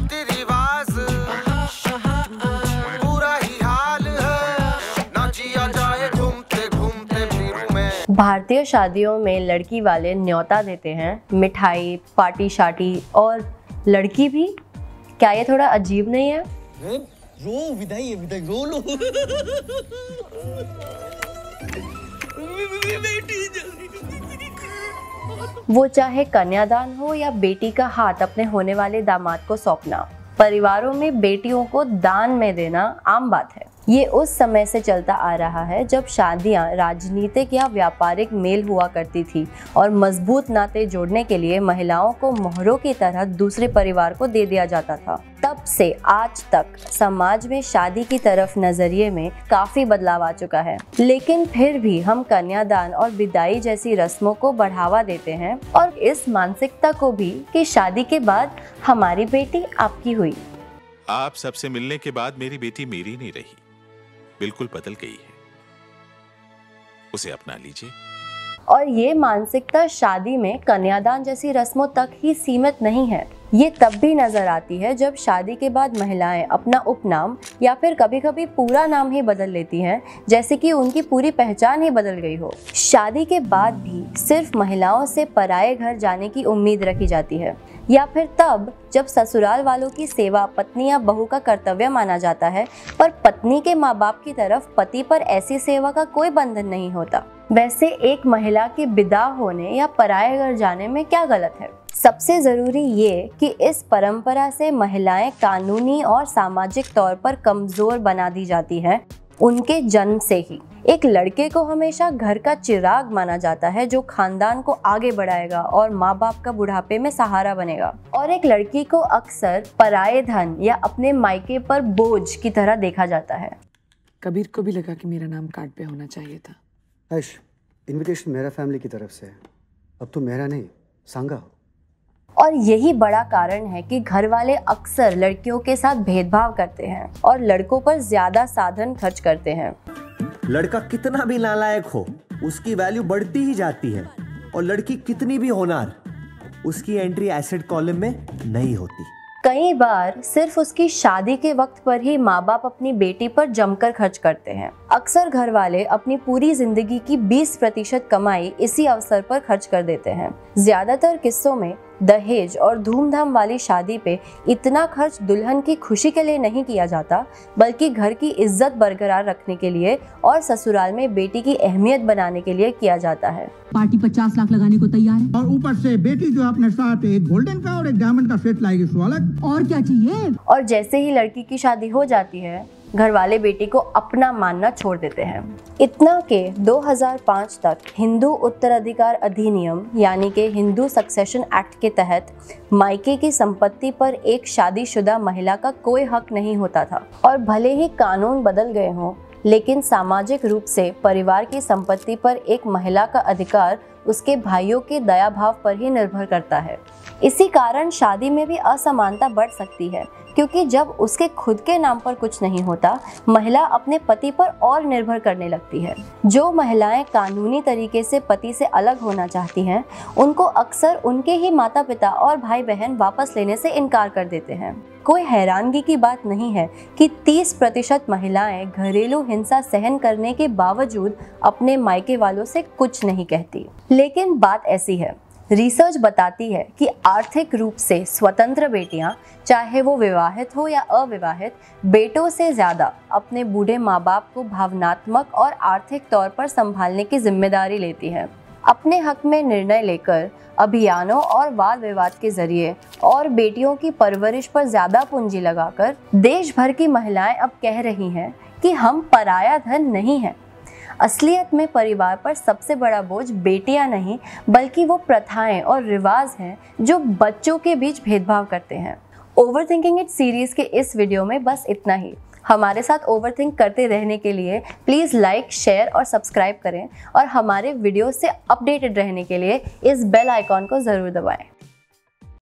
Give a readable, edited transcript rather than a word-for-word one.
रीति रिवाज पूरा ही हाल है, ना जिया जाए घूमते घूमते फिरूं मैं। भारतीय शादियों में लड़की वाले न्योता देते हैं, मिठाई, पार्टी शार्टी और लड़की भी। क्या ये थोड़ा अजीब नहीं है? रो विदाई रो लो। वो चाहे कन्यादान हो या बेटी का हाथ अपने होने वाले दामाद को सौंपना, परिवारों में बेटियों को दान में देना आम बात है। ये उस समय से चलता आ रहा है जब शादियां राजनीतिक या व्यापारिक मेल हुआ करती थी और मजबूत नाते जोड़ने के लिए महिलाओं को मोहरों की तरह दूसरे परिवार को दे दिया जाता था। तब से आज तक समाज में शादी की तरफ नजरिए में काफी बदलाव आ चुका है, लेकिन फिर भी हम कन्यादान और विदाई जैसी रस्मों को बढ़ावा देते हैं और इस मानसिकता को भी कि शादी के बाद हमारी बेटी आपकी हुई। आप सबसे मिलने के बाद मेरी बेटी मेरी नहीं रही, बिल्कुल बदल गई है। उसे अपना लीजिए। और ये मानसिकता शादी में कन्यादान जैसी रस्मों तक ही सीमित नहीं है। ये तब भी नजर आती है जब शादी के बाद महिलाएं अपना उपनाम या फिर कभी कभी पूरा नाम ही बदल लेती हैं, जैसे कि उनकी पूरी पहचान ही बदल गई हो। शादी के बाद भी सिर्फ महिलाओं से पराये घर जाने की उम्मीद रखी जाती है, या फिर तब जब ससुराल वालों की सेवा पत्नी या बहू का कर्तव्य माना जाता है, पर पत्नी के माँ बाप की तरफ पति पर ऐसी सेवा का कोई बंधन नहीं होता। वैसे एक महिला के विदा होने या पराये घर जाने में क्या गलत है? सबसे जरूरी ये कि इस परंपरा से महिलाएं कानूनी और सामाजिक तौर पर कमजोर बना दी जाती हैं उनके जन्म से ही। एक लड़के को हमेशा घर का चिराग माना जाता है जो खानदान को आगे बढ़ाएगा और माँ बाप का बुढ़ापे में सहारा बनेगा, और एक लड़की को अक्सर पराये धन या अपने मायके पर बोझ की तरह देखा जाता है। कबीर को भी लगा कि मेरा नाम कार्ड पे होना चाहिए था। ऐश, इनविटेशन मेरा फैमिली की तरफ से है, अब तो मेरा नहीं सांगा हो। और यही बड़ा कारण है कि घर वाले अक्सर लड़कियों के साथ भेदभाव करते हैं और लड़कों पर ज्यादा साधन खर्च करते हैं। लड़का कितना भी नालायक हो, उसकी वैल्यू बढ़ती ही जाती है, और लड़की कितनी भी होनहार, उसकी एंट्री एसेट कॉलम में नहीं होती। कई बार सिर्फ उसकी शादी के वक्त पर ही माँ बाप अपनी बेटी पर जमकर खर्च करते हैं। अक्सर घर वाले अपनी पूरी जिंदगी की 20% कमाई इसी अवसर पर खर्च कर देते हैं। ज्यादातर किस्सों में दहेज और धूमधाम वाली शादी पे इतना खर्च दुल्हन की खुशी के लिए नहीं किया जाता, बल्कि घर की इज्जत बरकरार रखने के लिए और ससुराल में बेटी की अहमियत बनाने के लिए किया जाता है। पार्टी 50 लाख लगाने को तैयार है, और ऊपर से बेटी जो अपने साथ एक गोल्डन का और एक डायमंड का सेट लाएगी, सो अलग। और क्या चाहिए? और जैसे ही लड़की की शादी हो जाती है, घर वाले बेटी को अपना मानना छोड़ देते हैं। इतना कि 2005 तक हिंदू उत्तराधिकार अधिनियम यानी कि हिंदू सक्सेशन एक्ट के तहत मायके की संपत्ति पर एक शादीशुदा महिला का कोई हक नहीं होता था। और भले ही कानून बदल गए हों, लेकिन सामाजिक रूप से परिवार की संपत्ति पर एक महिला का अधिकार उसके भाइयों के दया भाव पर ही निर्भर करता है। इसी कारण शादी में भी असमानता बढ़ सकती है, क्योंकि जब उसके खुद के नाम पर कुछ नहीं होता, महिला अपने पति पर और निर्भर करने लगती है। जो महिलाएं कानूनी तरीके से पति से अलग होना चाहती हैं, उनको अक्सर उनके ही माता पिता और भाई बहन वापस लेने से इनकार कर देते हैं। कोई हैरानगी की बात नहीं है कि 30% महिलाएं घरेलू हिंसा सहन करने के बावजूद अपने मायके वालों से कुछ नहीं कहती। लेकिन बात ऐसी है, रिसर्च बताती है कि आर्थिक रूप से स्वतंत्र बेटियां, चाहे वो विवाहित हो या अविवाहित, बेटों से ज्यादा अपने बूढ़े माँ बाप को भावनात्मक और आर्थिक तौर पर संभालने की जिम्मेदारी लेती हैं। अपने हक में निर्णय लेकर, अभियानों और वाद विवाद के जरिए और बेटियों की परवरिश पर ज्यादा पूंजी लगाकर देश भर की महिलाएं अब कह रही हैं कि हम पराया धन नहीं हैं। असलियत में परिवार पर सबसे बड़ा बोझ बेटियां नहीं, बल्कि वो प्रथाएं और रिवाज हैं जो बच्चों के बीच भेदभाव करते हैं। ओवरथिंकिंग इट सीरीज के इस वीडियो में बस इतना ही। हमारे साथ ओवरथिंक करते रहने के लिए प्लीज़ लाइक, शेयर और सब्सक्राइब करें, और हमारे वीडियो से अपडेटेड रहने के लिए इस बेल आइकॉन को ज़रूर दबाएं।